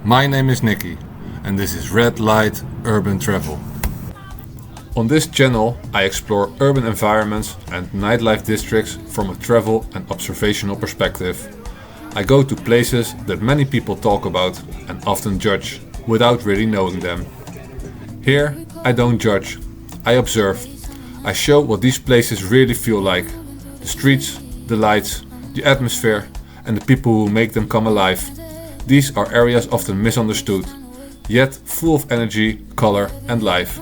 My name is Nicky and this is Red Light Urban Travel. On this channel I explore urban environments and nightlife districts from a travel and observational perspective. I go to places that many people talk about and often judge without really knowing them. Here I don't judge, I observe. I show what these places really feel like. The streets, the lights, the atmosphere and the people who make them come alive. These are areas often misunderstood, yet full of energy, color and life.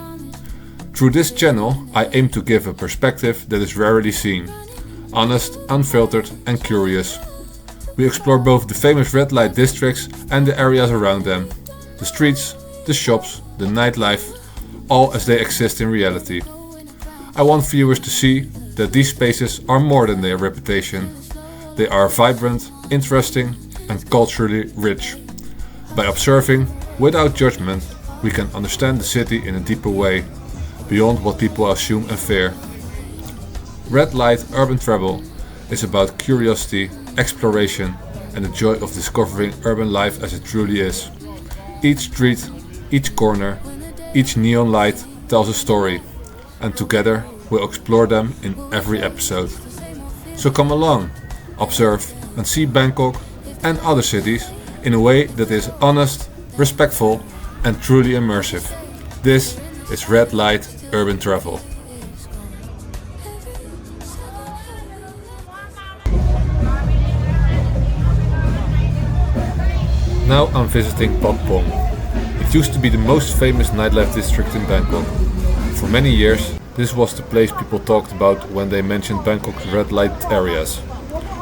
Through this channel I aim to give a perspective that is rarely seen. Honest, unfiltered and curious. We explore both the famous red light districts and the areas around them. The streets, the shops, the nightlife, all as they exist in reality. I want viewers to see that these spaces are more than their reputation. They are vibrant, interesting and culturally rich. By observing, without judgment, we can understand the city in a deeper way, beyond what people assume and fear. Red Light Urban Travel is about curiosity, exploration and the joy of discovering urban life as it truly is. Each street, each corner, each neon light tells a story, and together we'll explore them in every episode. So come along, observe and see Bangkok and other cities in a way that is honest, respectful and truly immersive. This is Red Light Urban Travel. Now I'm visiting Patpong. It used to be the most famous nightlife district in Bangkok. For many years, this was the place people talked about when they mentioned Bangkok's red light areas.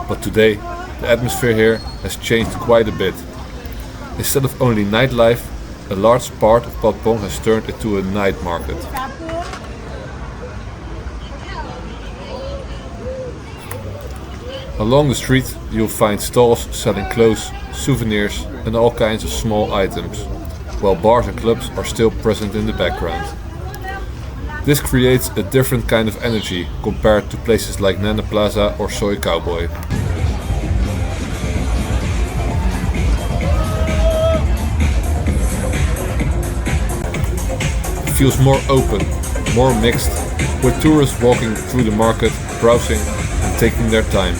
But today, the atmosphere here has changed quite a bit. Instead of only nightlife, a large part of Patpong has turned into a night market. Along the street you'll find stalls selling clothes, souvenirs and all kinds of small items, while bars and clubs are still present in the background. This creates a different kind of energy compared to places like Nana Plaza or Soi Cowboy. It feels more open, more mixed, with tourists walking through the market, browsing and taking their time.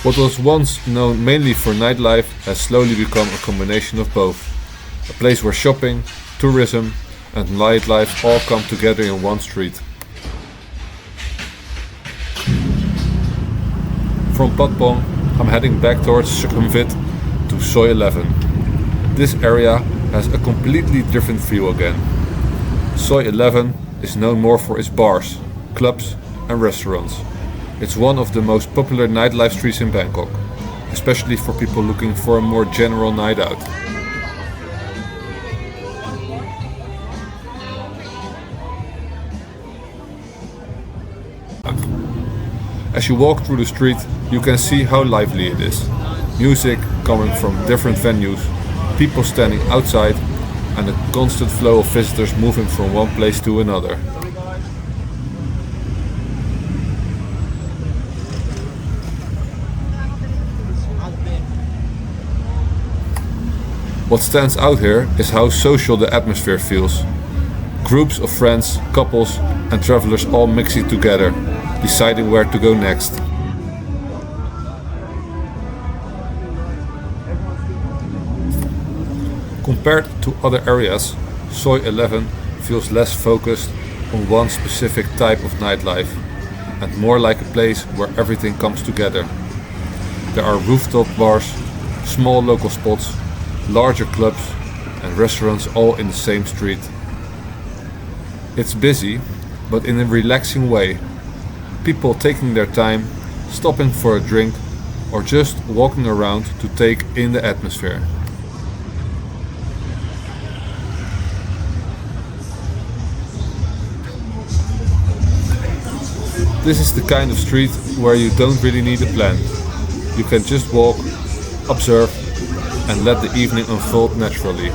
What was once known mainly for nightlife has slowly become a combination of both. A place where shopping, tourism and nightlife all come together in one street. From Patpong, I'm heading back towards Sukhumvit to Soi 11. This area has a completely different feel again. Soi 11 is known more for its bars, clubs and restaurants. It's one of the most popular nightlife streets in Bangkok, especially for people looking for a more general night out. As you walk through the street, you can see how lively it is. Music coming from different venues, people standing outside, and a constant flow of visitors moving from one place to another. What stands out here is how social the atmosphere feels. Groups of friends, couples and travelers all mixing together, deciding where to go next. Compared to other areas, Soi 11 feels less focused on one specific type of nightlife and more like a place where everything comes together. There are rooftop bars, small local spots, larger clubs and restaurants all in the same street. It's busy, but in a relaxing way. People taking their time, stopping for a drink or just walking around to take in the atmosphere. This is the kind of street where you don't really need a plan. You can just walk, observe and let the evening unfold naturally.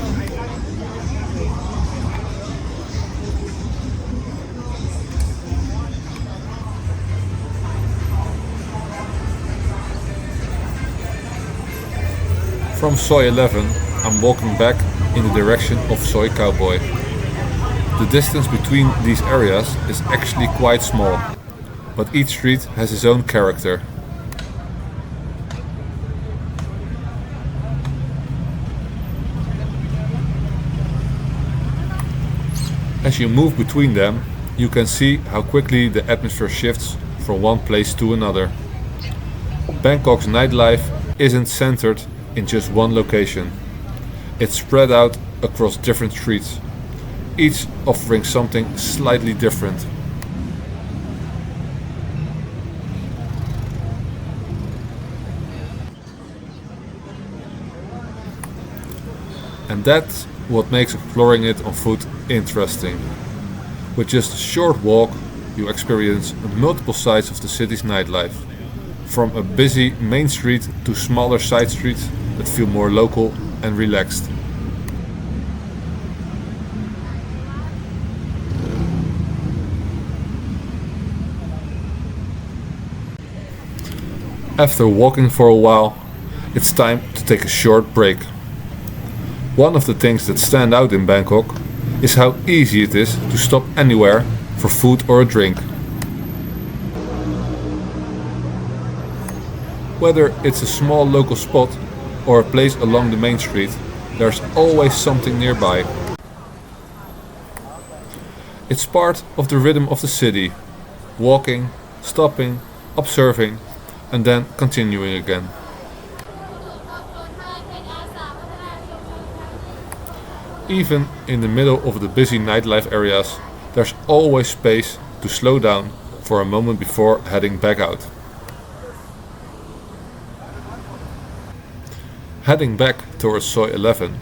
From Soi 11, I'm walking back in the direction of Soi Cowboy. The distance between these areas is actually quite small, but each street has its own character. As you move between them, you can see how quickly the atmosphere shifts from one place to another. Bangkok's nightlife isn't centered in just one location. It's spread out across different streets, each offering something slightly different. And that's what makes exploring it on foot interesting. With just a short walk, you experience multiple sides of the city's nightlife, from a busy main street to smaller side streets that feel more local and relaxed. After walking for a while, it's time to take a short break. One of the things that stand out in Bangkok is how easy it is to stop anywhere for food or a drink. Whether it's a small local spot or a place along the main street, there's always something nearby. It's part of the rhythm of the city, walking, stopping, observing, and then continuing again. Even in the middle of the busy nightlife areas, there's always space to slow down for a moment before heading back out. Heading back towards Soi 11,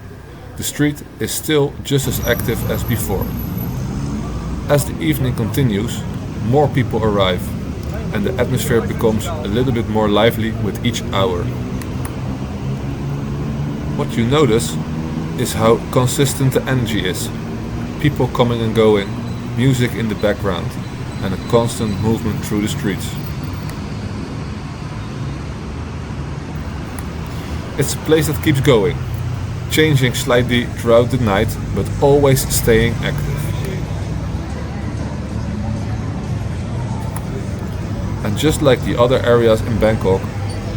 the street is still just as active as before. As the evening continues, more people arrive, and the atmosphere becomes a little bit more lively with each hour. What you notice is how consistent the energy is. People coming and going, music in the background, and a constant movement through the streets. It's a place that keeps going, changing slightly throughout the night, but always staying active. And just like the other areas in Bangkok,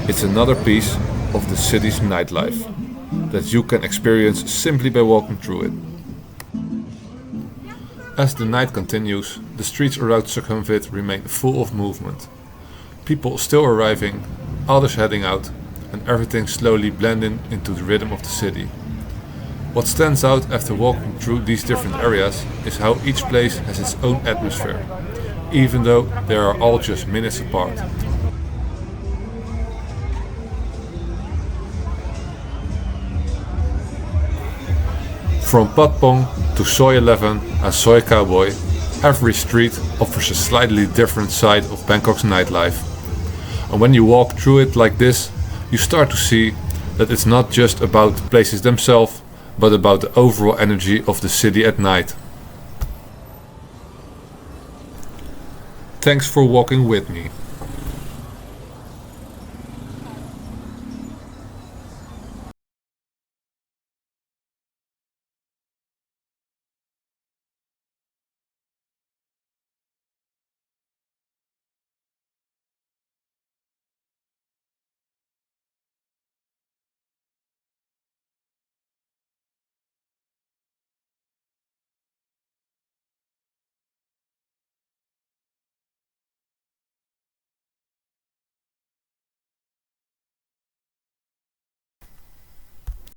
it's another piece of the city's nightlife that you can experience simply by walking through it. As the night continues, the streets around Sukhumvit remain full of movement. People still arriving, others heading out, and everything slowly blending into the rhythm of the city. What stands out after walking through these different areas is how each place has its own atmosphere, even though they are all just minutes apart. From Patpong to Soi 11 and Soi Cowboy, every street offers a slightly different side of Bangkok's nightlife. And when you walk through it like this, you start to see that it's not just about the places themselves, but about the overall energy of the city at night. Thanks for walking with me.